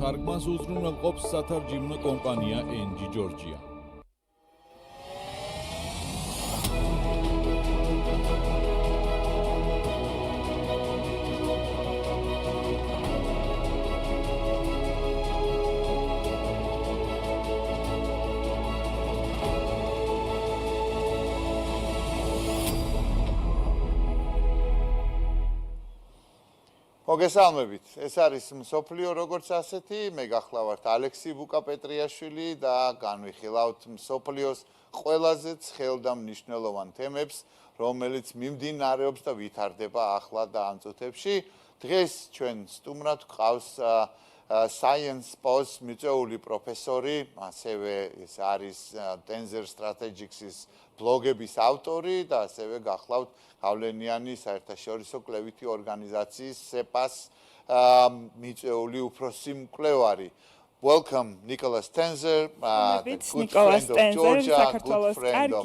თარგმანს უზრუნველყოფს სათარჯიმნო კომპანია NG Georgia. მოგესალმებით. ეს არის მსოფლიო როგორც ასეთი, მე გახლავართ ალექსი ბუკა-პეტრიაშვილი და განვიხილავთ მსოფლიოს ყველაზე ცხელ და მნიშვნელოვან თემებს, რომელიც მიმდინარეობს და ვითარდება ახლა და ამ წუთებში. დღეს ჩვენ სტუმრად გვყავს Science Post მიწვეული პროფესორი, ასევე ეს არის Tensor Strategics-ის ბლოგების ავტორი და ასევე გახლავთ გავლენიანი საერთაშორისო კვლევითი ორგანიზაციის SEPA's მიწვეული უფროსი მკვლევარი. Welcome, Nicholas Tensor, good friend of Georgia, good friend of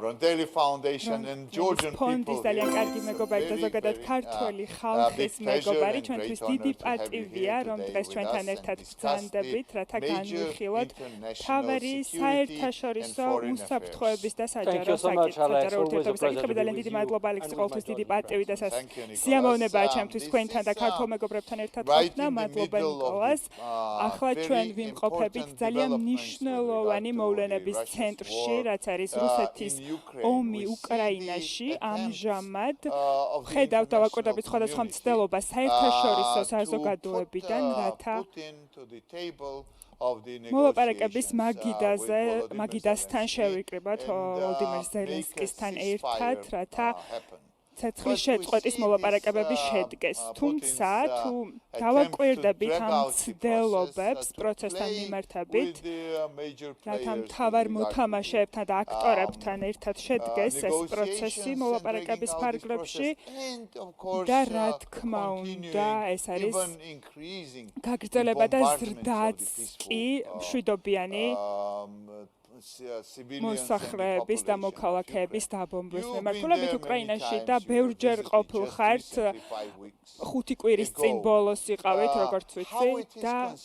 Rondelli Foundation and Georgian people. ძალიან კარგი მეგობარი და ზოგადად ქართველი ხალხის მეგობარი, ჩვენთვის დიდი პატივია, რომ დღეს ჩვენთან ერთად ბრძანდებით, რათა განვიხილოთ მთავარი საერთაშორისო უსაფრთხოების და საჯარო ურთიერთობების საკითხები. ძალიან დიდი მადლობა ალექსი, ყოველთვის დიდი პატივი და სიამოვნებაა ჩემთვის თქვენთან და ქართულ მეგობრებთან ერთად ყოფნა. მადლობა ნიკოლას. ახლა ჩვენ ვიმყოფებით ძალიან მნიშვნელოვანი მოვლენების ცენტრში, რაც არის რუსეთის ომი უკრაინაში. ამჟამად ხედავთ და ვაკვირდებით სხვადასხვა მცდელობას საერთაშორისო საზოგადოებიდან, რათა მოლაპარაკების მაგიდასთან შევიკრიბოთ ვოლოდიმირ ზელენსკისთან ერთად, რათა ცეცხლის შეწყვეტის მოლაპარაკებები შედგეს. თუმცა თუ დავაკვირდებით ამ მცდელობებს პროცესთან მიმართებით, რათა მთავარ მოთამაშეებთან და აქტორებთან ერთად შედგეს ეს პროცესი მოლაპარაკების ფარგლებში და რა თქმა უნდა ეს არის გაგრძელება და ზრდაც კი მშვიდობიანი მოსახლეების და მოქალაქეების დაბომბვის მიმართულებით უკრაინაში და ბევრჯერ ყოფილხართ 5 კვირის წინ ბოლოს იყავით, როგორც ვიცი და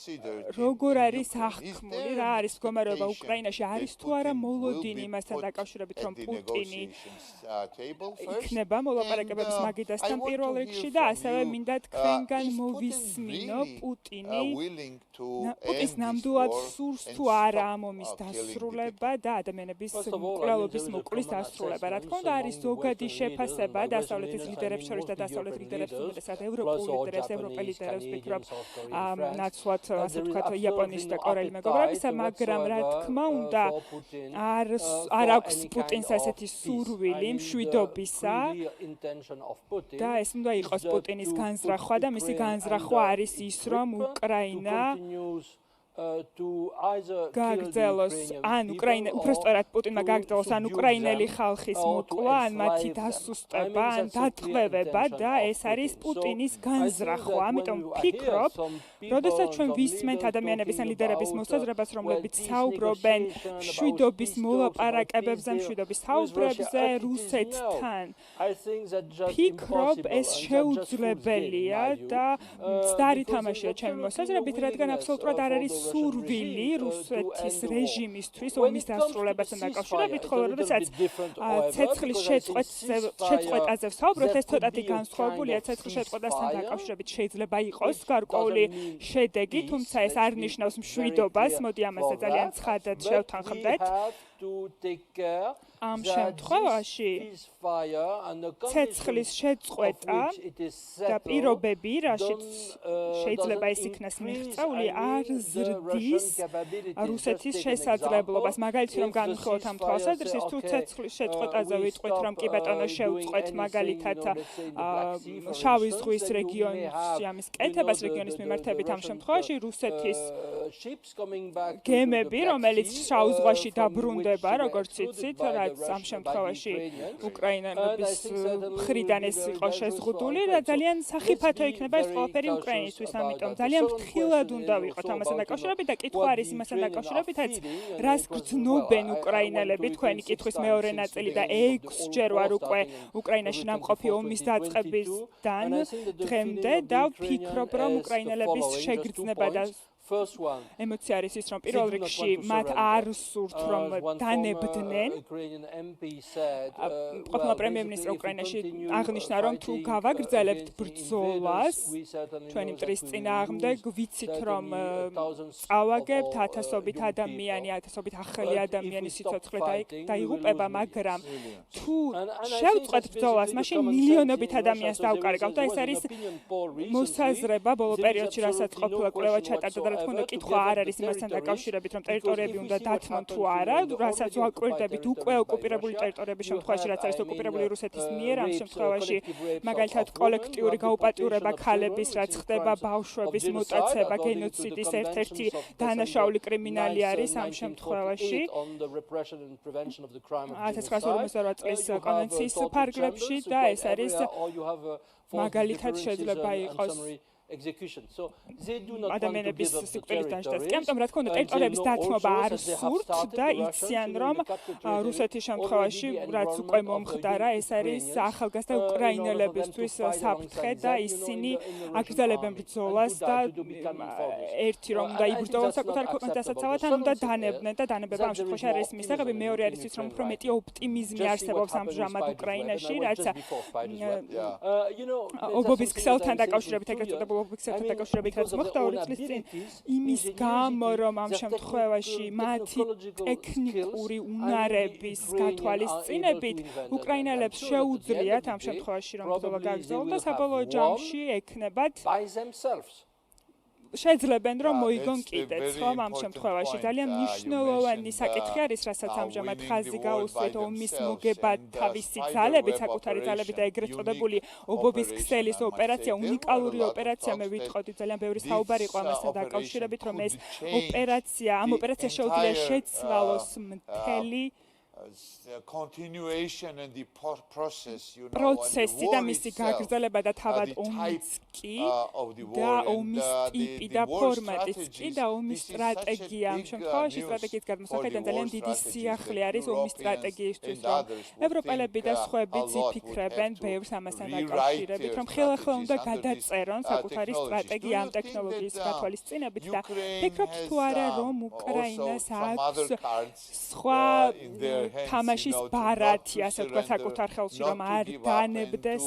როგორ არის აღქმული, რა არის მდგომარეობა უკრაინაში, არის თუ არა მოლოდინი იმასთან დაკავშირებით, რომ პუტინი იქნება მოლაპარაკებების მაგიდასთან პირველ რიგში და ასევე მინდა თქვენგან მოვისმინო პუტინის ნამდვილად სურს თუ არა ამ ომის დასრულება და ადამიანების მკვლელობის მოკვლის დასრულება. რა თქმა უნდა, არის ზოგადი შეფასება დასავლეთის ლიდერებს შორის და დასავლეთ ლიდერებს, უმეტესად ევროპულ ლიდერებს, ევროპელ ლიდერებს ვფიქრობ, ნაცვლად, ასე ვთქვათ, იაპონიის და კორეელი მეგობრებისა, მაგრამ რა თქმა უნდა, არ აქვს პუტინს ასეთი სურვილი მშვიდობისა და ეს უნდა იყოს პუტინის განზრახვა და მისი განზრახვა არის ის, რომ უკრაინა გაგრძელოს ან უკრაინა უბრალოდ პუტინმა გაგრძელოს ან უკრაინელი ხალხის მოკვლა ან მათი დასუსტება ან დატყვევება და ეს არის პუტინის განზრახვა. ამიტომ ვფიქრობ, როდესაც ჩვენ ვისმენთ ადამიანების ან ლიდერების მოსაზრებას, რომლებიც საუბრობენ მშვიდობის მოლაპარაკებებზე, მშვიდობის საუბრებზე რუსეთთან, ვფიქრობ, ეს შეუძლებელია და მცდარი თამაშია ჩემი მოსაზრებით, რადგან აბსოლუტურად არ არის სურვილი რუსეთის რეჟიმისთვის ომის დასრულებასთან დაკავშირებით, ხოლო როდესაც ცეცხლის შეწყვეტაზე ვსაუბრობთ, ეს ცოტათი განსხვავებულია. ცეცხლის შეწყვეტასთან დაკავშირებით შეიძლება იყოს გარკვეული შედეგი, თუმცა ეს არ ნიშნავს მშვიდობას. მოდი ამაზე ძალიან ცხადად შევთანხმდეთ. ამ შემთხვევაში ცეცხლის შეწყვეტა და პირობები, რაშიც შეიძლება ეს იქნას მიღწეული, არ ზრდის რუსეთის შესაძლებლობას. მაგალითად, რომ განვიხილოთ ამ თვალსაზრისით, თუ ცეცხლის შეწყვეტაზე ვიტყვით, რომ კი ბატონო შევწყვეთ მაგალითად შავი ზღვის რეგიონში ამის კეთებას რეგიონის მიმართებით, ამ შემთხვევაში რუსეთის გემები, რომელიც შავ ზღვაში დაბრუნდება იწვება, როგორც იცით, რაც ამ შემთხვევაში უკრაინელების მხრიდან ეს იყო შეზღუდული და ძალიან სახიფათო იქნება ეს ყველაფერი უკრაინისთვის, ამიტომ ძალიან ფრთხილად უნდა ვიყოთ ამასთან დაკავშირებით და კითხვა არის იმასთან დაკავშირებითაც, რას გრძნობენ უკრაინელები, თქვენი კითხვის მეორე ნაწილი და 6 ჯერ ვარ უკვე უკრაინაში ნამყოფი ომის დაწყებისგან დღემდე და ვფიქრობ, რომ უკრაინელების შეგრძნება და ემოცია არის ის, რომ პირველ რიგში მათ არ სურთ, რომ დანებდნენ. ყოფილი პრემიერ-მინისტრი უკრაინაში აღნიშნა, რომ თუ გავაგრძელებთ ბრძოლას, ჩვენი მტრის წინააღმდეგ, ვიცით, რომ წავაგებთ ათასობით ადამიანი, ათასობით ახალი ადამიანის სიცოცხლე დაიღუპება, მაგრამ თუ შევწყვეტ ბრძოლას, მაშინ მილიონობით ადამიანს დავკარგავთ და ეს არის მოსაზრება ბოლო პერიოდში, რასაც ყოფილა კვლევა ჩატარდა და რა თქმა უნდა კითხვა არ არის იმასთან დაკავშირებით, რომ ტერიტორიები უნდა დათმონ თუ არა, რასაც ვაკვირდებით უკვე ოკუპირებული ტერიტორიების შემთხვევაში, რაც არის ოკუპირებული რუსეთის მიერ, ამ შემთხვევაში მაგალითად კოლექტიური გაუპატიურება ქალების, რაც ხდება ბავშვების მოტაცება, გენოციდის ერთ-ერთი დანაშაული კრიმინალი არის ამ შემთხვევაში. 1958 წლის კონვენციის ფარგლებში და ეს არის მაგალითად შეიძლება იყოს ადამიანების სიკვდილის დაჟდას. კი, ამიტომ რა თქმა უნდა ტერიტორიების დათმობა არ სურთ და იციან, რომ რუსეთის შემთხვევაში, რაც უკვე მომხდარა, ეს არის ახალგაზრდა უკრაინელებისთვის საფრთხე და ისინი აგრძელებენ ბრძოლას და ერთი რომ უნდა იბრძოლონ საკუთარ ქვეყნის დასაცავად, ან უნდა დანებდნენ და დანებება ამ შემთხვევაში არის მისაღები. მეორე არის ის, რომ უფრო მეტი ოპტიმიზმი არსებობს ამჟამად უკრაინაში, რაც ობობის ქსელთან დაკავშირებით ეგრეთ წოდებულ ოფიქსერთან დაკავშირებით რაც მოხდა 2 წლის წინ იმის გამო რომ ამ შემთხვევაში მათი ტექნიკური უნარების გათვალისწინებით უკრაინელებს შეუძლიათ ამ შემთხვევაში რომ ბრძოლა გააგრძელონ და საბოლოო ჯამში ექნებათ შეძლებენ რომ მოიგონ კიდეც ხომ ამ შემთხვევაში ძალიან მნიშვნელოვანი საკითხი არის რასაც ამჟამად ხაზი გაუსვეთ ომის მოგება თავისი ძალებით საკუთარი ძალებით და ეგრეთ წოდებული ობობის ქსელის ოპერაცია უნიკალური ოპერაცია მე ვიტყოდი ძალიან ბევრი საუბარი იყო ამასთან დაკავშირებით რომ ეს ოპერაცია ამ ოპერაციას შეუძლია შეცვალოს მთელი continuation and the process პროცესი და მისი გაგრძელება და თავად ომიც კი და ომის ტიპი და ფორმატიც კი და ომის სტრატეგია ამ შემთხვევაში სტრატეგიის გადმოსახედიდან ძალიან დიდი სიახლე არის ომის სტრატეგიისთვის რომ ევროპელები და სხვაებიც იფიქრებენ ბევრს ამასთან დაკავშირებით რომ ხელახლა უნდა გადაწერონ საკუთარი სტრატეგია ამ ტექნოლოგიის გათვალისწინებით და ფიქრობთ თუ არა რომ უკრაინას აქვს სხვა თამაშის ბარათი, ასე ვთქვათ, საკუთარ ხელში, რომ არ დანებდეს,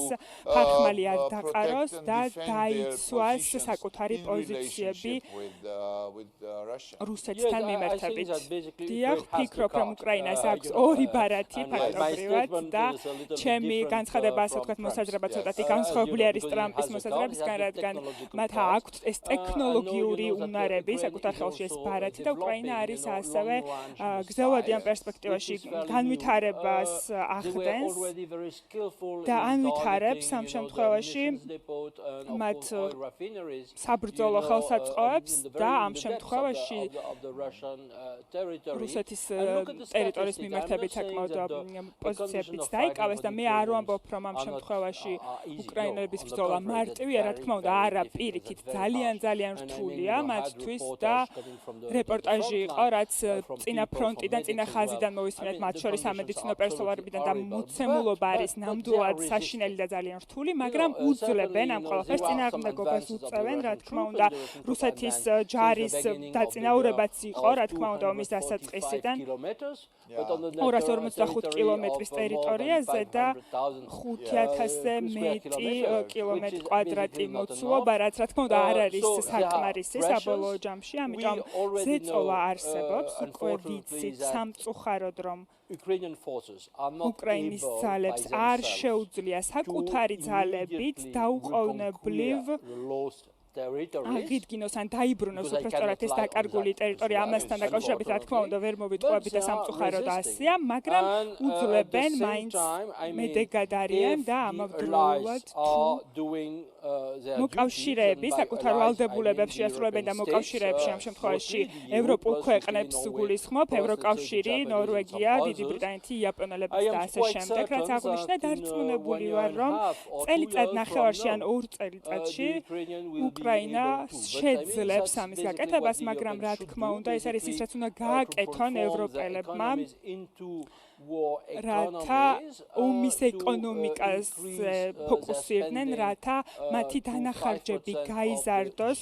ფარხმალი არ დაყაროს და დაიცვას საკუთარი პოზიციები რუსეთთან მიმართებით. დიახ, ვფიქრობ, რომ უკრაინას აქვს ორი ბარათი ფაქტობრივად და ჩემი განცხადება, ასე ვთქვათ, მოსაზრება ცოტათი განსხვავებული არის ტრამპის მოსაზრებისგან, რადგან მათ აქვთ ეს ტექნოლოგიური უნარები, საკუთარ ხელში ეს ბარათი და უკრაინა არის ასევე გრძელვადი ამ პერსპექტივაში განვითარებას ახდენს და ანვითარებს ამ შემთხვევაში მათ საბრძოლო ხელსაწყოებს და ამ შემთხვევაში რუსეთის ტერიტორიის მიმართებით საკმაოდ პოზიციებიც დაიკავეს და მე არ ვამბობ რომ ამ შემთხვევაში უკრაინელების ბრძოლა მარტივია რა თქმა უნდა არა პირიქით ძალიან რთულია მათთვის და რეპორტაჟი იყო რაც წინა ფრონტიდან წინა ხაზიდან მოვისმინეთ მათ შორის სამედიცინო პერსონალებიდან და მოცემულობა არის ნამდვილად საშინელი და ძალიან რთული, მაგრამ უძლებენ ამ ყველაფერს წინააღმდეგობას უწევენ, რა თქმა უნდა, რუსეთის ჯარის დაწინაურებაც იყო, რა თქმა უნდა, ომის დასაწყისიდან 245 კილომეტრის ტერიტორიაზე და 5000-ზე მეტი კილომეტრი კვადრატი მოცულობა, რაც რა თქმა უნდა არ არის საკმარისი საბოლოო ჯამში, ამიტომ ზეწოლა არსებობს, უკვე ვიცით სამწუხაროდ რომ უკრაინის ძალებს არ შეუძლია საკუთარი ძალებით დაუყოვნებლივ აღიდგინოს ან დაიბრუნოს უბრალოდ ეს დაკარგული ტერიტორია ამასთან დაკავშირებით რა თქმა უნდა ვერ მოვიტყუებით და სამწუხაროდ ასეა, მაგრამ უძლებენ მაინც მედეგად არიან და ამავდროულად მოკავშირეები საკუთარ ვალდებულებებს შეასრულებენ და მოკავშირეებში ამ შემთხვევაში ევროპულ ქვეყნებს გულისხმობ, ევროკავშირი, ნორვეგია, დიდი ბრიტანეთი, იაპონელებიც და ასე შემდეგ, რაც აღნიშნა დარწმუნებული ვარ, რომ წელიწად ნახევარში ან 2 წელიწადში უკრაინა შეძლებს ამის გაკეთებას, მაგრამ რა თქმა უნდა, ეს არის ის, რაც უნდა გააკეთონ ევროპელებმა, რათა ომის ეკონომიკაზე ფოკუსირდნენ, რათა მათი დანახარჯები გაიზარდოს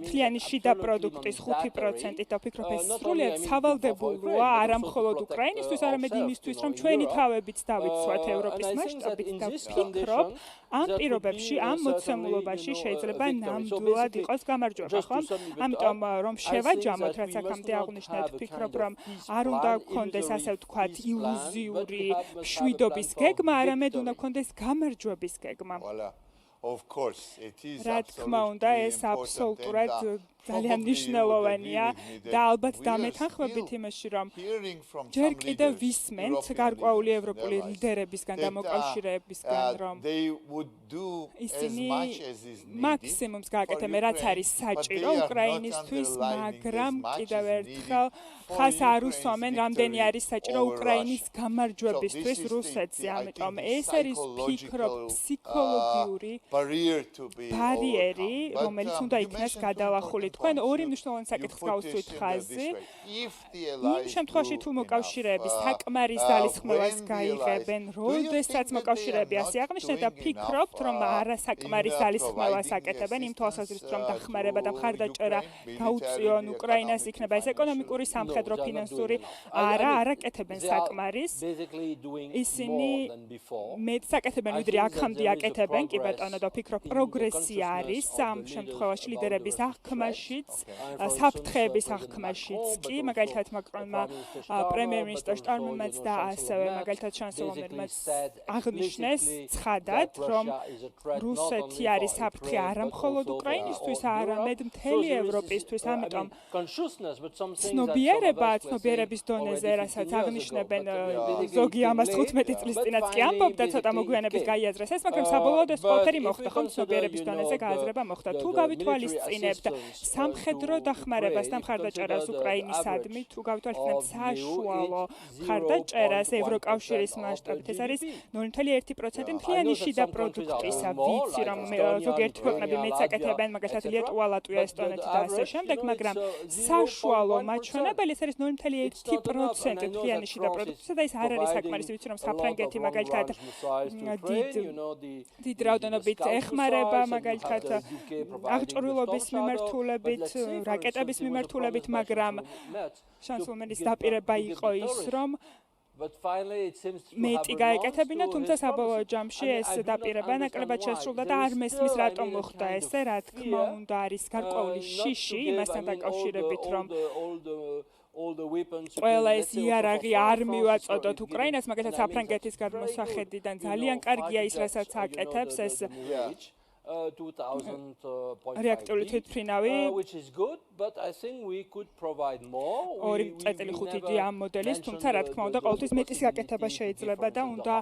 მთლიანი შიდა პროდუქტის 5%-ით და ვფიქრობ, ეს სრულიად სავალდებულოა არა მხოლოდ უკრაინისთვის, არამედ იმისთვის, რომ ჩვენი თავებიც დავიცვათ ევროპის მასშტაბით და ვფიქრობ, ამ პირობებში, ამ მოცემულობაში შეიძლება ნამდვილად იყოს გამარჯვება, ხომ? ამიტომ რომ შევაჯამოთ, რაც აქამდე აღნიშნეთ, ვფიქრობ, რომ არ უნდა გქონდეს ასე ვთქვათ ილუზიური მშვიდობის გეგმა, არამედ უნდა გქონდეს გამარჯვების გეგმა. Of course, it is. რა თქმა უნდა, ეს აბსოლუტურად ძალიან მნიშვნელოვანია და ალბათ დამეთანხმებით იმაში, რომ ჯერ კიდევ ვისმენთ გარკვეული ევროპული ლიდერებისგან და მოკავშირეებისგან, რომ ისინი მაქსიმუმს გააკეთებენ, რაც არის საჭირო უკრაინისთვის, მაგრამ კიდევ ერთხელ ხას არ უსვამენ, რამდენი არის საჭირო უკრაინის გამარჯვებისთვის რუსეთზე. ამიტომ ეს არის, ვფიქრობ, ფსიქოლოგიური ბარიერი, რომელიც უნდა იქნას გადალახული. თქვენ ორი მნიშვნელოვანი საკითხს გაუსვით ხაზი. იმ შემთხვევაში თუ მოკავშირეები საკმარის ძალისხმევას გაიღებენ, როდესაც მოკავშირეები ასე აღნიშნეთ და ფიქრობთ, რომ არასაკმარის ძალისხმევას აკეთებენ, იმ თვალსაზრისით, რომ დახმარება და მხარდაჭერა გაუწიონ უკრაინას იქნება ეს ეკონომიკური, სამხედრო, ფინანსური, არ აკეთებენ საკმარის. ისინი მეტს აკეთებენ, ვიდრე აქამდე აკეთებენ, კი ბატონო, და ვფიქრობ, პროგრესი არის ამ შემთხვევაში ლიდერების აღქმაშიც, საფრთხეების აღქმაშიც კი, მაგალითად მაკრონმა, პრემიერ-მინისტრ შტაინმაიერმაც და ასევე მაგალითად შანსელომერმაც აღნიშნეს ცხადად, რომ რუსეთი არის საფრთხე არა მხოლოდ უკრაინისთვის, არამედ მთელი ევროპისთვის, ამიტომ ცნობიერების დონეზე, რასაც აღნიშნებენ ზოგი ამას 15 წლის წინაც კი ამბობდა, ცოტა მოგვიანებით გაიაზრეს ეს, მაგრამ საბოლოოდ ეს ყველაფერი მოხდა, ხომ ცნობიერების დონეზე გააზრება მოხდა. თუ გავითვალისწინებთ სამხედრო დახმარებას და მხარდაჭერას უკრაინისადმი, თუ გავითვალისწინებთ საშუალო მხარდაჭერას ევროკავშირის მასშტაბით, ეს არის 0.1% მთლიანი შიდა პროდუქტისა. ვიცი, რომ ზოგიერთი ქვეყნები მეც აკეთებენ, მაგალითად ლიტვა, ლატვია, ესტონეთი და ასე შემდეგ, მაგრამ საშუალო მაჩვენებელი ეს არის 0.1% მთლიანი შიდა პროდუქტისა და ეს არ არის საკმარისი. ვიცი, რომ საფრანგეთი მაგალითად დიდ რაოდენობით ეხმარება, მაგალითად აღჭურვილობის მიმართულებით, რაკეტების მიმართულებით, მაგრამ შანსელომერის დაპირება იყო ის, რომ მეტი გაეკეთებინა, თუმცა საბოლოო ჯამში ეს დაპირება ნაკლებად შესრულდა და არ მესმის რატომ მოხდა ესე, რა თქმა უნდა არის გარკვეული შიში იმასთან დაკავშირებით, რომ ყველა ეს იარაღი არ მივაწოდოთ უკრაინას, მაგალითად საფრანგეთის გადმოსახედიდან ძალიან კარგია ის, რასაც აკეთებს ეს რეაქტორული თვითმფრინავი, 2.5D ამ მოდელის, თუმცა რა თქმა უნდა ყოველთვის მეტის გაკეთება შეიძლება და უნდა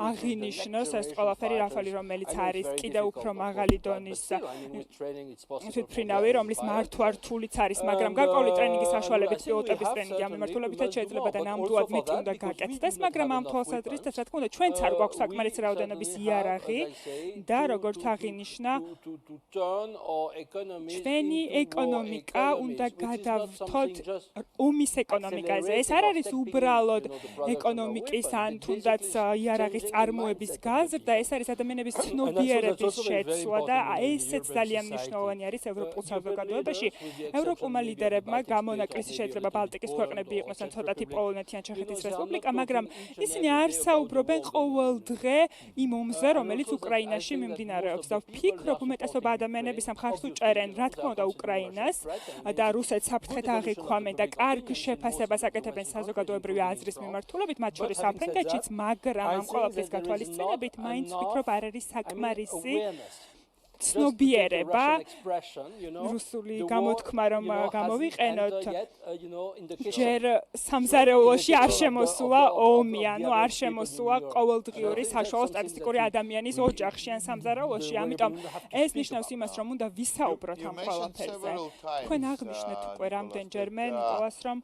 აღინიშნოს ეს ყველაფერი რაფალი, რომელიც არის კიდევ უფრო მაღალი დონის თვითმფრინავი, რომლის მართვა-რთულიც არის, მაგრამ გარკვეული ტრენინგის საშუალებით პილოტების ტრენინგი ამ მიმართულებითაც შეიძლება და ნამდვილად მეტი უნდა გაკეთდეს, მაგრამ ამ თვალსაზრისით, რა თქმა უნდა, ჩვენც არ გვაქვს საკმარისი რაოდენობის იარაღი და როგორც აღინიშნა, ჩვენი ეკონომიკა უნდა გადავთოთ ომის ეკონომიკაზე. ეს არ არის უბრალოდ ეკონომიკის ან თუნდაც იარაღის წარმოების გაზრდა, ეს არის ადამიანების ცნობიერების შეცვლა და ესეც ძალიან მნიშვნელოვანი არის ევროპულ საზოგადოებაში. ევროპულმა ლიდერებმა გამონაკლისი შეიძლება ბალტიკის ქვეყნები იყოს ან ცოტათი პოლონეთი ან ჩეხეთის რესპუბლიკა, მაგრამ ისინი არ საუბრობენ ყოველ დღე იმ ომზე, რომელიც უკრაინაში მიმდინარეობს და ვფიქრობ, უმეტესობა ადამიანების მხარს უჭერენ, რა თქმა უნდა, უკრაინას და რუსეთს საფრთხეთ აღიქვამენ და კარგ შეფასებას აკეთებენ საზოგადოებრივი აზრის მიმართულებით, მათ შორის საფრანგეთშიც, მაგრამ ამ ყველაფრის გათვალისწინებით მაინც ვფიქრობ არ არის საკმარისი ცნობიერება რუსული გამოთქმა რომ გამოვიყენოთ ჯერ სამზარეულოში არ შემოსულა ომი ანუ არ შემოსულა ყოველდღიური საშუალო სტატისტიკური ადამიანის ოჯახში ან სამზარეულოში ამიტომ ეს ნიშნავს იმას რომ უნდა ვისაუბროთ ამ ყველაფერზე თქვენ აღნიშნეთ უკვე რამდენჯერმე ნიკოლას რომ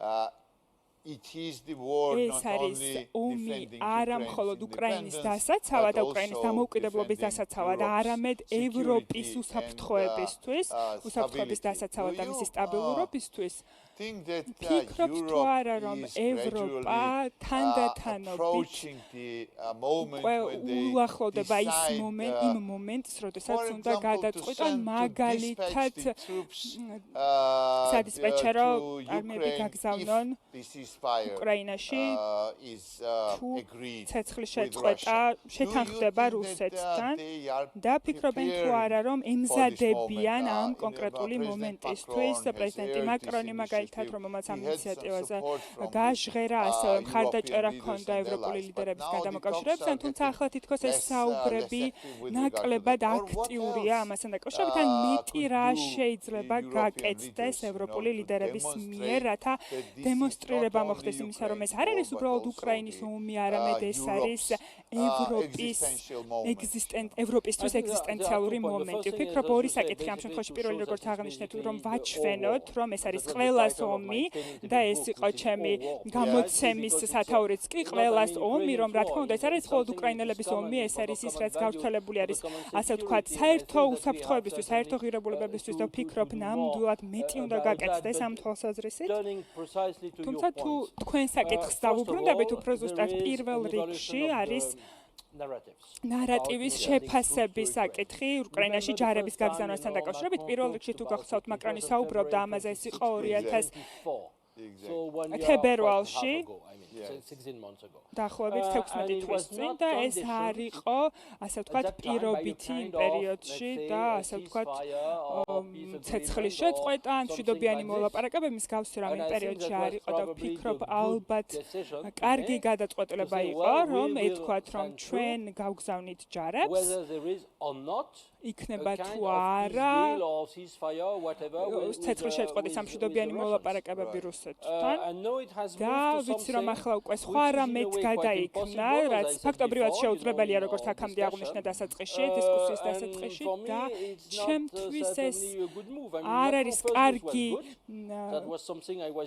ეს არის ომი არა მხოლოდ უკრაინის დასაცავად და უკრაინის დამოუკიდებლობის დასაცავად, არამედ ევროპის უსაფრთხოებისთვის, უსაფრთხოების დასაცავად და მისი სტაბილურობისთვის. ფიქრობთ თუ არა რომ ევროპა თანდათანობით უახლოვდება იმ მომენტს, როდესაც უნდა გადაწყვიტონ მაგალითად სადისპეჩერო არმიები გაგზავნონ უკრაინაში თუ ცეცხლის შეწყვეტა შეთანხმდება რუსეთთან და ფიქრობენ თუ არა რომ ემზადებიან ამ კონკრეტული მომენტისთვის პრეზიდენტი მაკრონი მაგალითად რომელმაც ამ ინიციატივაზე გაჟღერა ასევე მხარდაჭერა ჰქონდა ევროპული ლიდერებისგან დამოკავშირებისგან თუმცა ახლა თითქოს ეს საუბრები ნაკლებად აქტიურია ამასთან დაკავშირებით ან მეტი რა შეიძლება გაკეთდეს ევროპული ლიდერების მიერ რათა დემონსტრირება მოხდეს იმისა რომ ეს არ არის უბრალოდ უკრაინის ომი არამედ ეს არის ევროპისთვის ეგზისტენციალური მომენტი ვფიქრობ ორი საკითხი ამ შემთხვევაში პირველი როგორც აღნიშნეთ რომ ვაჩვენოთ რომ ეს არის ყველას ომი და ეს იყო ჩემი გამოცემის სათაურიც კი ყველას ომი რომ რა თქმა უნდა ეს არის მხოლოდ უკრაინელების ომი ეს არის ის რაც გავრცელებული არის ასე ვთქვათ საერთო უსაფრთხოებისთვის საერთო ღირებულებებისთვის და ვფიქრობ ნამდვილად მეტი უნდა გაკეთდეს ამ თვალსაზრისით თუმცა თუ თქვენ საკითხს დავუბრუნდებით უფრო ზუსტად პირველ რიგში არის ნარატივის შეფასების საკითხი უკრაინაში ჯარების გაგზავნასთან დაკავშირებით პირველ რიგში თუ გახსოვთ მაკრონი საუბრობდა ამაზე ეს იყო 2000 თებერვალში დაახლოებით 16 თვის წინ და ეს არ იყო ასე ვთქვათ პირობითი იმ პერიოდში და ასე ვთქვათ ცეცხლის შეწყვეტა ან მშვიდობიანი მოლაპარაკებები მსგავსი რამ იმ პერიოდში არ იყო და ვფიქრობ ალბათ კარგი გადაწყვეტილება იყო რომ ეთქვათ რომ ჩვენ გავგზავნით ჯარებს იქნება თუ არა ცეცხლის შეწყვეტის სამშვიდობიანი მოლაპარაკებები რუსეთთან და ვიცი რომ ახლა უკვე სხვა რამეთ გადაიქმნა, რაც ფაქტობრივად შეუძლებელია როგორც აქამდე აღვნიშნე დასაწყისში, დისკუსიის დასაწყისში და ჩემთვის ეს არ არის კარგი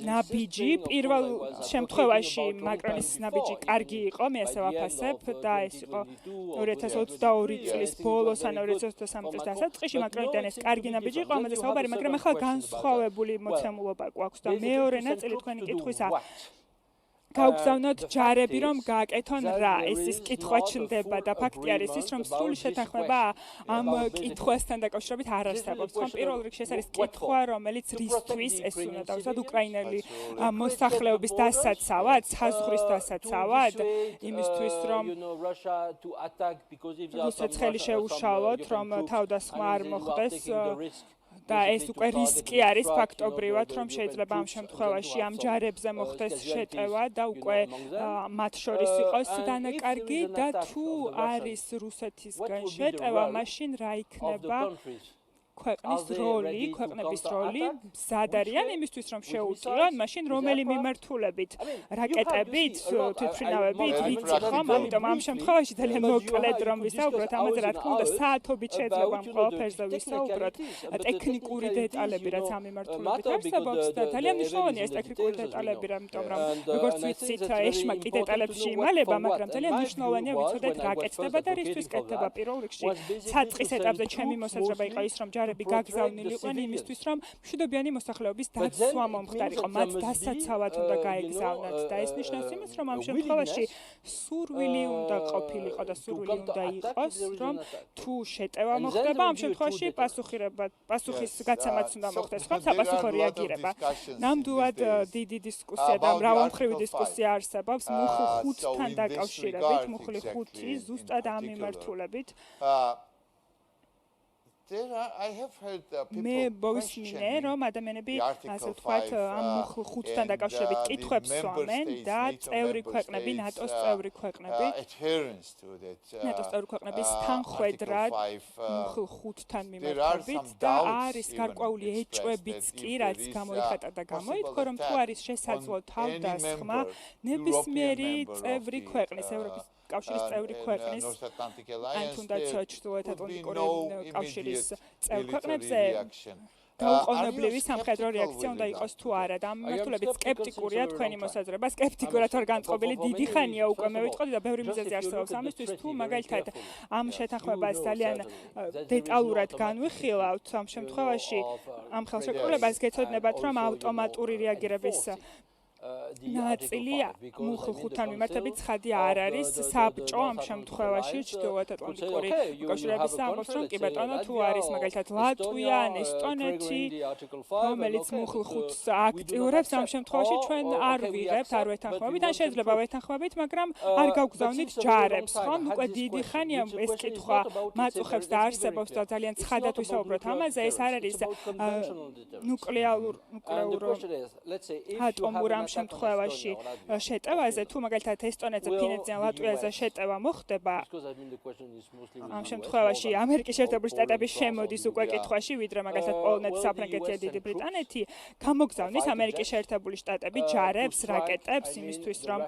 ნაბიჯი, პირველ შემთხვევაში მაკრონის ნაბიჯი კარგი იყო, მე ასე ვაფასებ და ეს იყო 2022 წლის ბოლოს ან 2023 წლის დასაწყისში მაკრონიდან ეს კარგი ნაბიჯი იყო, ამაზე საუბარი, მაგრამ ახლა განსხვავებული მოცემულობა გვაქვს და მეორე ნაწილი თქვენი კითხვისა გავგზავნოთ ჯარები რომ გააკეთონ რა ეს ის კითხვა ჩნდება და ფაქტი არის ის რომ სრული შეთანხმება ამ კითხვასთან დაკავშირებით არ არსებობს ხომ პირველ რიგში ეს არის კითხვა რომელიც რისთვის ეს უნდა დავსვათ უკრაინელი მოსახლეობის დასაცავად საზღვრის დასაცავად იმისთვის რომ რუსეთს ხელი შეუშალოთ რომ თავდასხმა არ მოხდეს და ეს უკვე რისკი არის ფაქტობრივად რომ შეიძლება ამ შემთხვევაში ამ ჯარებზე მოხდეს შეტევა და უკვე მათ შორის იყოს დანაკარგი და თუ არის რუსეთისგან შეტევა მაშინ რა იქნება ქვეყნების როლი მზად არიან იმისთვის რომ შეუწიონ მაშინ რომელი მიმართულებით რაკეტებით თვითმფრინავებით ვიცი ხომ ამიტომ ამ შემთხვევაში ძალიან მოკლედ რომ ვისაუბროთ ამაზე რა თქმა უნდა საათობით შეიძლება ამ ყველაფერზე ვისაუბროთ ტექნიკური დეტალები რაც ამ მიმართულებით არსებობს და ძალიან მნიშვნელოვანია ეს ტექნიკური დეტალები ამიტომ რომ როგორც ვიცით ეშმა კი დეტალებში იმალება მაგრამ ძალიან მნიშვნელოვანია ვიცოდეთ რა კეთდება და რისთვის კეთდება პირველ რიგში საწყის ეტაპზე ჩემი მოსაზრება იყო ის რომ გაგზავნილი იყვნენ იმისთვის, რომ მშვიდობიანი მოსახლეობის დაცვა მომხდარიყო, მათ დასაცავად უნდა გაეგზავნათ და ეს ნიშნავს იმას, რომ ამ შემთხვევაში სურვილი უნდა ყოფილიყო და სურვილი უნდა იყოს, რომ თუ შეტევა მოხდება, ამ შემთხვევაში პასუხის გაცემაც უნდა მოხდეს, ხო, საპასუხო რეაგირება. ნამდვილად დიდი დისკუსია და მრავალმხრივი დისკუსია არსებობს მუხლ 5-თან დაკავშირებით, მუხლი 5 ზუსტად ამ მიმართულებით. I have heard მე მოვისმინე, რომ ადამიანები ასე ვთქვათ, ამ ხუთთან დაკავშირებით კითხვებს სვამენ და წევრი ქვეყნები, ნატოს წევრი ქვეყნები, ნატოს წევრი ქვეყნების თანხმედრად ხუთთან მიმართებით და არის გარკვეული ეჭვებიც კი, რაც გამოიხატა და გამოითქვა, რომ თუ არის შესაძლო თავდასხმა ნებისმიერი წევრი ქვეყნის, ევროპის კავშირის წევრი ქვეყნის, ან თუნდაც ჩრდილოეთ ატლანტიკური კავშირის წევრი ქვეყნებზე დაუყოვნებლივი სამხედრო რეაქცია უნდა იყოს თუ არა და ამ მიმართულებით სკეპტიკურია თქვენი მოსაზრება, სკეპტიკურად არ განწყობილი დიდი ხანია უკვე მე ვიტყოდი და ბევრი მიზეზი არსებობს ამისთვის, თუ მაგალითად ამ შეთანხმებას ძალიან დეტალურად განვიხილავთ, ამ შემთხვევაში ამ ხელშეკრულებას გეცოდნებათ, რომ ავტომატური რეაგირების ნაწილი ხუთთან მიმართებით ცხადი არ არის საბჭო ამ შემთხვევაში ჩრდილოეთ ატლანტიკური კავშირების ამბობს რომ კი ბატონო თუ არის მაგალითად ლატვია ან ესტონეთი რომელიც ხუთს აქტიურებს ამ შემთხვევაში ჩვენ არ ვიღებთ არ ვეთანხმებით ან შეიძლება ვეთანხმებით მაგრამ არ გავგზავნით ჯარებს ხო უკვე დიდი ხანია ეს კითხვა მაწუხებს და არსებობს და ძალიან ცხადად ვისაუბროთ ამაზე ეს არ არის ნუკლეურ ატომურ შემთხვევაში შეტევაზე თუ მაგალითად ესტონეთზე, ფინეთზე, ლატვიაზე შეტევა მოხდება ამ შემთხვევაში ამერიკის შეერთებული შტატების შემოდის უკვე კითხვაში ვიდრე მაგალითად პოლონეთი, საფრანგეთი, დიდი ბრიტანეთი გამოგზავნის ამერიკის შეერთებული შტატები ჯარებს, რაკეტებს იმისთვის რომ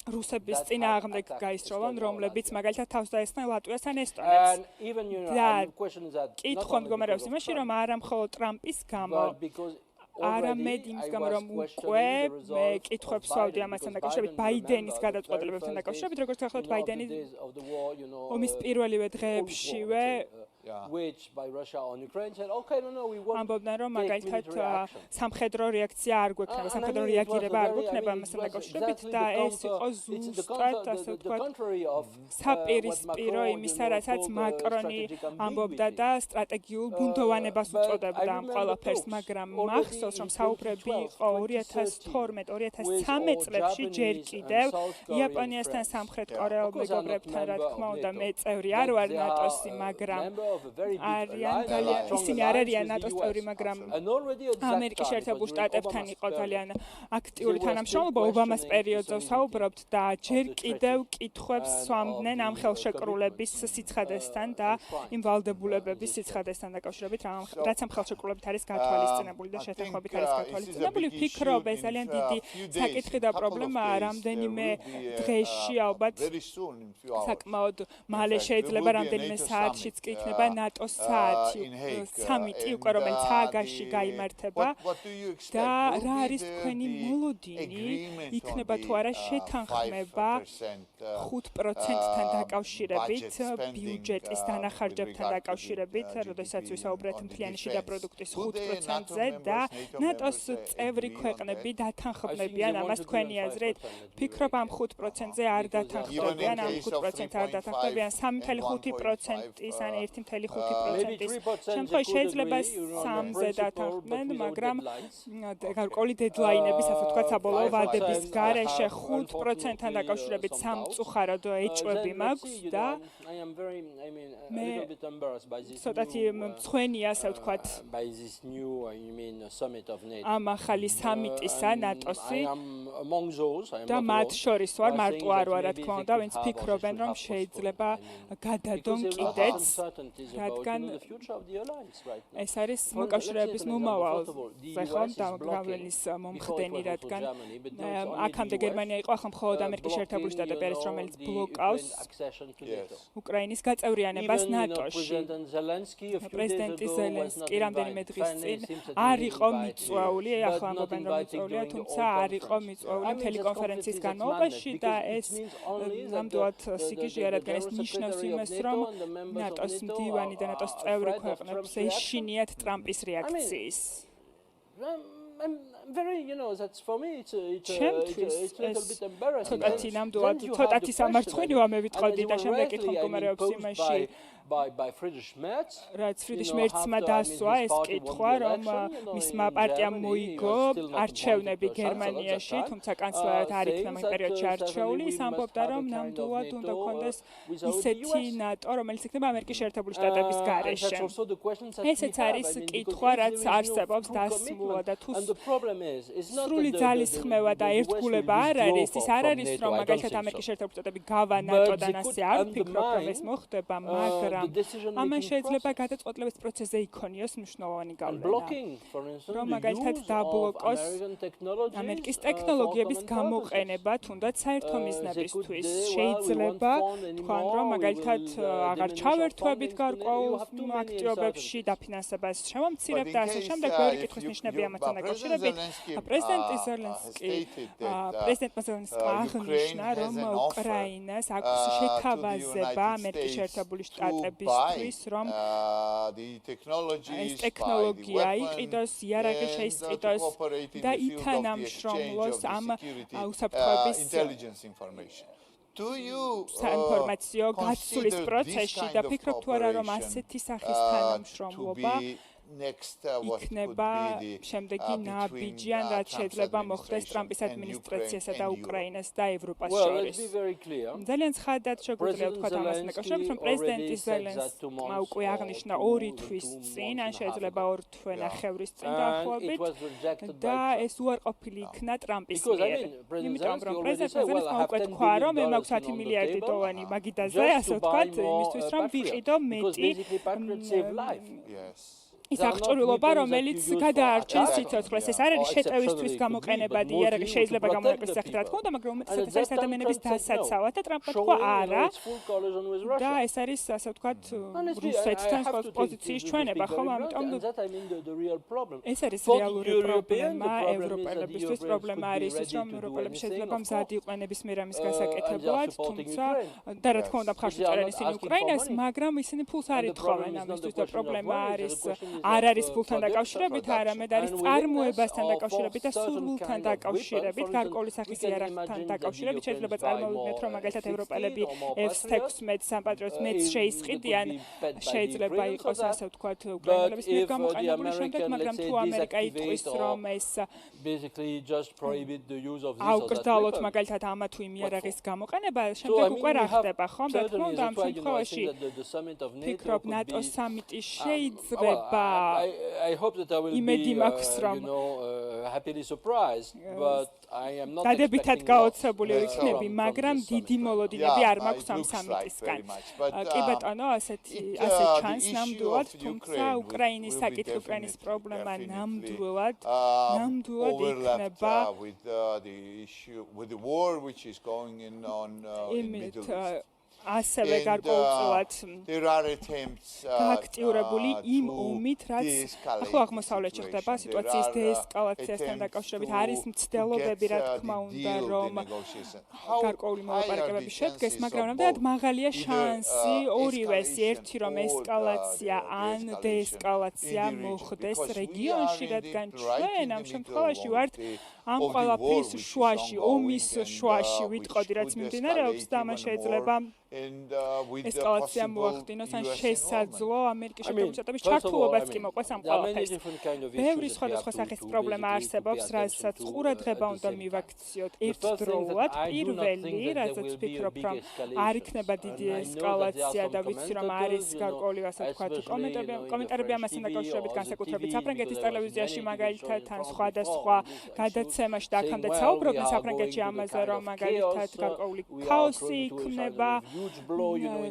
რუსების წინააღმდეგ გაისროლონ, რომლებიც მაგალითად თავს დაესხნენ ლატვიას ან ესტონეთს. და კითხვა მდგომარეობს იმაში, რომ არა მხოლოდ ტრამპის გამო არამედ იმის გამო რომ უკვე მე კითხვებს ვსვავდი ამასთან დაკავშირებით ბაიდენის გადაწყვეტილებებთან დაკავშირებით როგორც ახლა ბაიდენი ომის პირველივე დღეებშივე ამბობდნენ რომ მაგალითად სამხედრო რეაქცია არ გვექნება, სამხედრო რეაგირება არ გვექნება ამასთან დაკავშირებით და ეს იყო ზუსტად ასე ვთქვათ საპირისპირო იმისა, რასაც მაკრონი ამბობდა და სტრატეგიულ ბუნდოვანებას უწოდებდა ამ ყველაფერს, მაგრამ მახსოვს რომ საუბრები იყო 2012-2013 წლებში ჯერ კიდევ იაპონიასთან სამხრეთ კორეულ მეგობრებთან რა თქმა უნდა მე წევრი არ ვარ ნატოსი, მაგრამ ისინი არ არიან ნატოს წევრი, მაგრამ ამერიკის შეერთებულ შტატებთან იყო ძალიან აქტიური თანამშრომლობა ობამას პერიოდზე ვსაუბრობთ და ჯერ კიდევ კითხვებს სვამდნენ ამ ხელშეკრულების სიცხადესთან და იმ ვალდებულებების სიცხადესთან დაკავშირებით, რაც ამ ხელშეკრულებით არის გათვალისწინებული და შეთანხმებით არის გათვალისწინებული. ვფიქრობ, ეს ძალიან დიდი საკითხი და პრობლემაა, რამდენიმე დღეში ალბათ საკმაოდ მალე შეიძლება რამდენიმე საათშიც კი იქნება ნატოს სამიტი უკვე რომელიც ჰააგაში გაიმართება და რა არის თქვენი მოლოდინი იქნება თუ არა შეთანხმება 5%-თან დაკავშირებით ბიუჯეტის დანახარჯებთან დაკავშირებით, როდესაც ვისაუბრეთ მთლიანი შიდა პროდუქტის 5%-ზე და ნატოს წევრი ქვეყნები დათანხმებიან ამას თქვენი აზრით? ვფიქრობ ამ 5%-ზე არ დათანხმდებიან, ამ 5%-ს არ დათანხმდებიან 3.5%-ის ან 1.5%-ის შემთხვევაში შეიძლება 3-ზე დათანხმდნენ, მაგრამ გარკვეული დედლაინების, ასე ვთქვათ, საბოლოო ვადების გარეშე 5%-თან დაკავშირებით სამწუხაროდ ეჭვები მაქვს და მე ცოტათი მწვენია, ასე ვთქვათ, ამ ახალი სამიტისა ნატოსი და მათ შორის ვარ, მარტო არ ვარ, რა თქმა უნდა, ვინც ფიქრობენ, რომ შეიძლება გადადონ კიდეც, რადგან ეს არის მოკავშირეების მომავალზე ხომ და გავლენის მომხდენი, რადგან აქამდე გერმანია იყო, ახლა მხოლოდ ამერიკის შეერთებული შტატები არის, რომელიც ბლოკავს უკრაინის გაწევრიანებას ნატოში. პრეზიდენტი ზელენსკი რამდენიმე დღის წინ არ იყო მიწვეული, ახლა ამბობენ რომ მიწვეულია, თუმცა არ იყო მიწვეული მთელი კონფერენციის განმავლობაში და ეს ნამდვილად სიგიჟეა, რადგან ეს ნიშნავს იმას, რომ ნატოს მდივანი და ნატოს წევრი ქვეყნებს ეშინიათ ტრამპის რეაქციის. that's for me it's a ჩემთვის little bit embarrassing. ცოტათი ნამდვილად ცოტათი სამარცხვინოა მე ვიტყოდი და შემდეგ კითხვა მდგომარეობს იმაში by Friedrich Merz, რაც ფრიდრიშ მერცმა დასვა ეს კითხვა, რომ მისმა პარტიამ მოიგო არჩევნები გერმანიაში, თუმცა კანცლერად არ იქნა იმ პერიოდში არჩეული, ის ამბობდა, რომ ნამდვილად უნდა გქონდეს ისეთი ნატო, რომელიც იქნება ამერიკის შეერთებული შტატების გარეშე. ესეც არის კითხვა, რაც არსებობს დასმულად და თუ სრული ძალისხმევა და ერთგულება არ არის, ის არ არის, რომ მაგალითად ამერიკის შეერთებული შტატები გავა ნატოდან ასე არ ვფიქრობ, რომ ეს მოხდება, მაგრამ ამან შეიძლება გადაწყვეტილების პროცესზე იქონიოს მნიშვნელოვანი გავლენა. რომ მაგალითად დაბლოკოს ამერიკის ტექნოლოგიების გამოყენება თუნდაც საერთო მიზნებისთვის. შეიძლება თქვან, რომ მაგალითად აღარ ჩავერთვებით გარკვეულ აქტივობებში დაფინანსებას შევამცირებთ და ასე შემდეგ. ბევრი კითხვის ნიშნები ამასთან დაკავშირებით. პრეზიდენტი ზელენსკი აღნიშნა, რომ უკრაინას აქვს შეთავაზება ამერიკის შეერთებული შტატების ბისთვის რომ ეს ტექნოლოგია იყიდოს, იარაღი შეისყიდოს და ითანამშრომლოს ამ უსაფრთხოების საინფორმაციო გაცვლის პროცესში და ფიქრობ თუ არა რომ ასეთი სახის თანამშრომლობა იქნება შემდეგი ნაბიჯი ან რაც შეიძლება მოხდეს ტრამპის ადმინისტრაციასა და უკრაინას და ევროპას შორის. ძალიან ცხადად შეგვიძლია ვთქვათ ამასთან დაკავშირებით, რომ პრეზიდენტი ზელენსკმა უკვე აღნიშნა 2 თვის წინ, ან შეიძლება 2 თვენახევრის წინ დაახლოებით და ეს უარყოფილი იქნა ტრამპის მიერ. იმიტომ რომ პრეზიდენტ ზელენსკმა უკვე თქვა, რომ მე მაქვს 10 მილიარდი დოლარი მაგიდაზე, ასე ვთქვათ, იმისთვის რომ ვიყიდო მეტი ის აღჭურვილობა, რომელიც გადაარჩენს სიცოცხლეს. ეს არ არის შეტევისთვის გამოყენებადი იარაღი, შეიძლება გამონაკლისის სახით რა თქმა უნდა, მაგრამ უმეტესად ეს არის ადამიანების დასაცავად და ტრამპმა თქვა არა. და ეს არის, ასე ვთქვათ, რუსეთთან პოზიციის ჩვენება, ხომ? ამიტომ ეს არის რეალური პრობლემა ევროპელებისთვის. პრობლემა არის ის, რომ ევროპელები შეიძლება მზად იყვნენ ნებისმიერ ამის გასაკეთებლად, თუმცა და რა თქმა უნდა მხარს უჭერენ ისინი უკრაინას, მაგრამ ისინი ფულს არ ითხოვენ ამისთვის და პრობლემა არის არ არის ფულთან დაკავშირებით, არამედ არის წარმოებასთან დაკავშირებით და სურვილთან დაკავშირებით, გარკვეული სახის იარაღთან დაკავშირებით. შეიძლება წარმოვიდგინოთ, რომ მაგალითად ევროპელები F-16 სამპატრიოტს მეც შეისყიდიან, შეიძლება იყოს ასე ვთქვათ უკრაინელების მიერ გამოყენებული შემდეგ, მაგრამ თუ ამერიკა იტყვის, რომ ეს აუკრძალოთ მაგალითად ამა თუ იმ იარაღის გამოყენება, შემდეგ უკვე რა ხდება, ხომ? რა თქმა უნდა, ამ შემთხვევაში ფიქრობ ნატოს სამიტი შეიძლება I hope that I will be happily surprised, but I am not დადებითად გაოცებული ვიქნები, მაგრამ დიდი მოლოდინები არ მაქვს ამ სამიტისგან. კი ბატონო, ასე ჩანს ნამდვილად, თუმცა უკრაინის საკითხი, უკრაინის პრობლემა ნამდვილად იქნება ასევე გარკვეულწილად გააქტიურებული იმ ომით, რაც ახლო აღმოსავლეთში ხდება, სიტუაციის დეესკალაციასთან დაკავშირებით არის მცდელობები, რა თქმა უნდა, რომ გარკვეული მოლაპარაკებები შედგეს, მაგრამ რამდენად მაღალია შანსი ორივეს, ერთი რომ ესკალაცია ან დეესკალაცია მოხდეს რეგიონში, რადგან ჩვენ ამ შემთხვევაში ვართ ამ ყველაფრის შუაში, ომის შუაში ვიტყოდი, რაც მიმდინარეობს და ამან შეიძლება ესკალაცია მოახდინოს ან შესაძლო ამერიკის შეერთებული შტატების ჩართულობაც კი მოყვეს ამ ყველაფერს. ბევრი სხვადასხვა სახის პრობლემა არსებობს, რასაც ყურადღება უნდა მივაქციოთ ერთდროულად. პირველი, რასაც ვფიქრობ, რომ არ იქნება დიდი ესკალაცია და ვიცი, რომ არის გარკვეული, ასე ვთქვათ, კომენტარები ამასთან დაკავშირებით, განსაკუთრებით საფრანგეთის ტელევიზიაში მაგალითად ან სხვადასხვა გადაცემაში და აქამდე საუბრობდნენ საფრანგეთში ამაზე, რომ მაგალითად გარკვეული ქაოსი იქნება,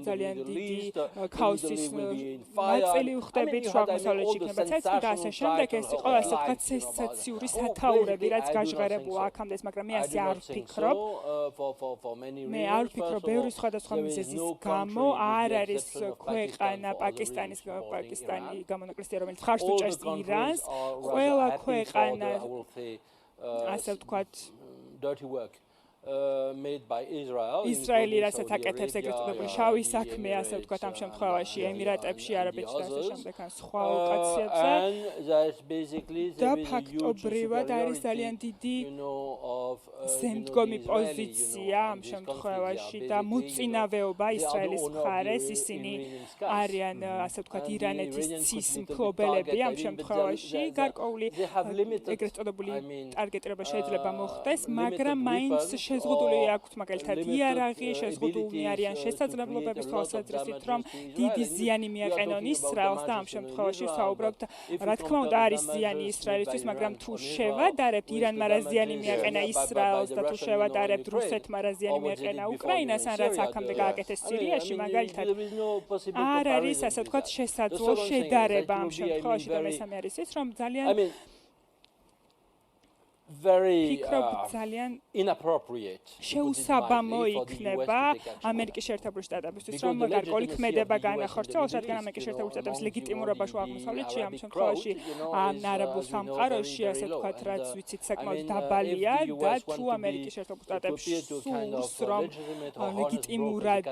ძალიან დიდი ქაოსის ნაწილი ვხდებით, შუა აღმოსავლეთში იქნება ცეცხლი და ასე შემდეგ. ეს იყო ასე ვთქვათ სენსაციური სათაურები, რაც გაჟღერებულა აქამდე, მაგრამ მე ასე არ ვფიქრობ. მე არ ვფიქრობ, ბევრი სხვადასხვა მიზეზის გამო არ არის ქვეყანა პაკისტანი გამონაკლისია, რომელიც მხარს უჭერს ირანს. ყველა ქვეყანა ასე ვთქვათ made by Israel. ისრაელი რასაც აკეთებს ეგრეთ წოდებული შავი საქმე, ასე ვთქვათ, ამ შემთხვევაში ემირატებში, არაბეთში და ასე შემდეგ ან სხვა ლოკაციებზე. და ფაქტობრივად არის ძალიან დიდი ზემდგომი პოზიცია ამ შემთხვევაში და მოწინავეობა ისრაელის მხარეს, ისინი არიან, ასე ვთქვათ, ირანეთის ცის მფლობელები ამ შემთხვევაში, გარკვეული ეგრეთ წოდებული ტარგეტირება შეიძლება მოხდეს, მაგრამ მაინც შეზღუდული აქვთ მაგალითად იარაღი, შეზღუდულნი არიან შესაძლებლობების თვალსაზრისით, რომ დიდი ზიანი მიაყენონ ისრაელს და ამ შემთხვევაში ვსაუბრობთ, რა თქმა უნდა, არის ზიანი ისრაელისთვის, მაგრამ თუ შევადარებთ ირანმა რა ზიანი მიაყენა ისრაელს და თუ შევადარებთ რუსეთმა რა ზიანი მიაყენა უკრაინას, ან რაც აქამდე გააკეთეს სირიაში, მაგალითად არ არის, ასე ვთქვათ, შესაძლო შედარება ამ შემთხვევაში და მესამე არის ის, რომ ძალიან ძალიან შეუსაბამო იქნება ამერიკის შეერთებული შტატებისთვის, რომ გარკვეული ქმედება განახორციელოს, რადგან ამერიკის შეერთებული შტატების ლეგიტიმურობა შუა აღმოსავლეთში ამ შემთხვევაში არაბულ სამყაროში, ასე ვთქვათ, რაც ვიცით, საკმაოდ დაბალია და თუ ამერიკის შეერთებულ შტატებში სურს, რომ ლეგიტიმურად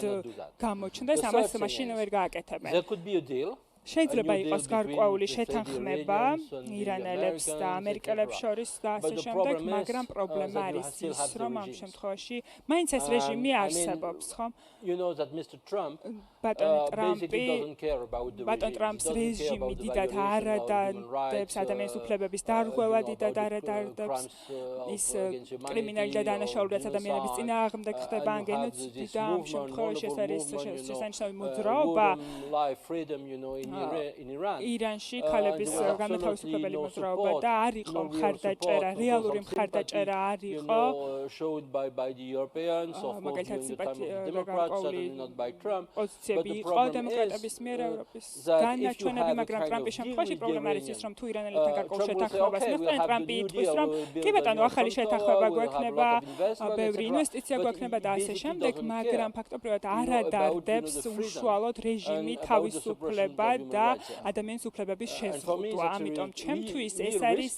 გამოჩნდეს, ამას მაშინ ვერ გააკეთებენ. შეიძლება იყოს გარკვეული შეთანხმება ირანელებს და ამერიკელებს შორის და ასე შემდეგ, მაგრამ პრობლემა არის ის, რომ ამ შემთხვევაში მაინც ეს რეჟიმი არსებობს, ხო? ბატონ ტრამპს რეჟიმი დიდად არ ადადებს ადამიანის უფლებების დარღვევა, დიდად არ ადადებს ის კრიმინალი და დანაშაულების ადამიანების წინააღმდეგ ხდება ან გენოციდი და ამ შემთხვევაში ეს არის შესანიშნავი მოძრაობა ირანში ქალების განმათავისუფლებელი მოძრაობა და არ იყო მხარდაჭერა, რეალური მხარდაჭერა არ იყო მაგალითად პოზიციები იყო დემოკრატების მიერ ევროპის განაჩვენები, მაგრამ ტრამპის შემთხვევაში პრობლემა არის ის, რომ თუ ირანელებთან გარკვეულ შეთანხმებას მიხვდნენ, ტრამპი იტყვის, რომ კი ბატონო, ახალი შეთანხმება გვექნება, ბევრი ინვესტიცია გვექნება და ასე შემდეგ, მაგრამ ფაქტობრივად არ ადარდებს უშუალოდ რეჟიმი თავისუფლება და ადამიანის უფლებების შეზღუდვა. ამიტომ ჩემთვის ეს არის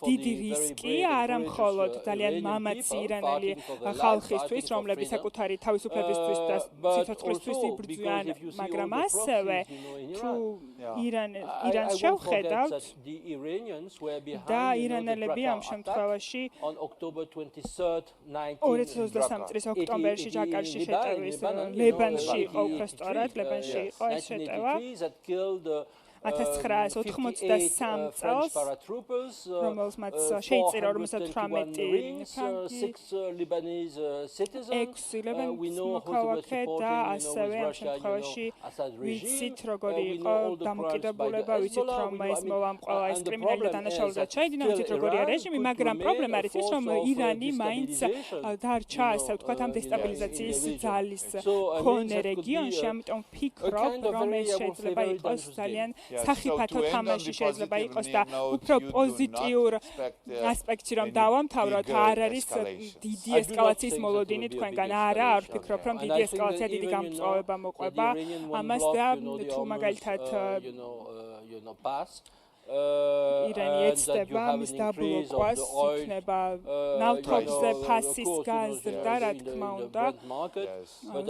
დიდი რისკი, არა მხოლოდ ძალიან მამაცი ირანელი ხალხისთვის, რომლებიც საკუთარი თავისუფლებისთვის და სიცოცხლისთვის იბრძვიან, მაგრამ ასევე თუ ირანს შევხედავთ და ირანელები ამ შემთხვევაში 2023 წლის ოქტომბერში ჯაკარტაში შეტევის ლებანში იყო უბრალოდ ლებანში იყო ეს შეტევა 1983 წელს, რომელსაც შეიწირა 58 ფრანკი, 6 ლებანის მოქალაქე და ასევე ამ შემთხვევაში ვიცით, როგორი იყო დამოკიდებულება, ვიცით, რომ ეს მოვამყვა ეს კრიმინალი და დანაშაულება ჩაიდინა, ვიცით, როგორია რეჟიმი, მაგრამ პრობლემა არის ის, რომ ირანი მაინც დარჩა, ასე ვთქვათ, ამ დესტაბილიზაციის ძალის მქონე რეგიონში, ამიტომ ვფიქრობ, რომ ეს შეიძლება იყოს ძალიან სახიფათო თამაში შეიძლება იყოს და უფრო პოზიტიურ ასპექტში რომ დავამთავროთ, არ არის დიდი ესკალაციის მოლოდინი თქვენგან, არა, არ ვფიქრობ, რომ დიდი ესკალაცია, დიდი გამწვავება მოყვება ამას და თუ მაგალითად ირანი ეცდება მის დაბლოკვას, იქნება ნავთობზე ფასის გაზრდა, რა თქმა უნდა,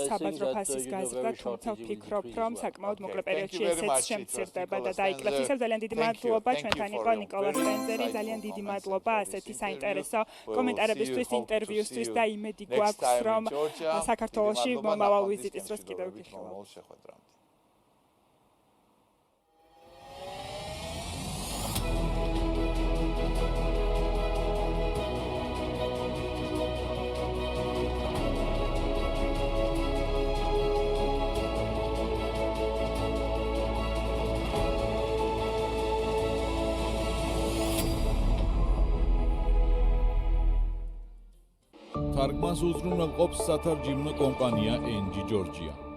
საბაზრო ფასის გაზრდა, თუმცა ვფიქრობ, რომ საკმაოდ მოკლე პერიოდში ესეც შემცირდება და დაიკლებს. ისევ ძალიან დიდი მადლობა, ჩვენთან იყო ნიკოლას სტენზერი, ძალიან დიდი მადლობა ასეთი საინტერესო კომენტარებისთვის, ინტერვიუსთვის და იმედი გვაქვს, რომ საქართველოში მომავალ ვიზიტის დროს კიდევ გიხილავთ. თარგმანს უზრუნველყოფს სათარჯიმნო კომპანია NG Georgia.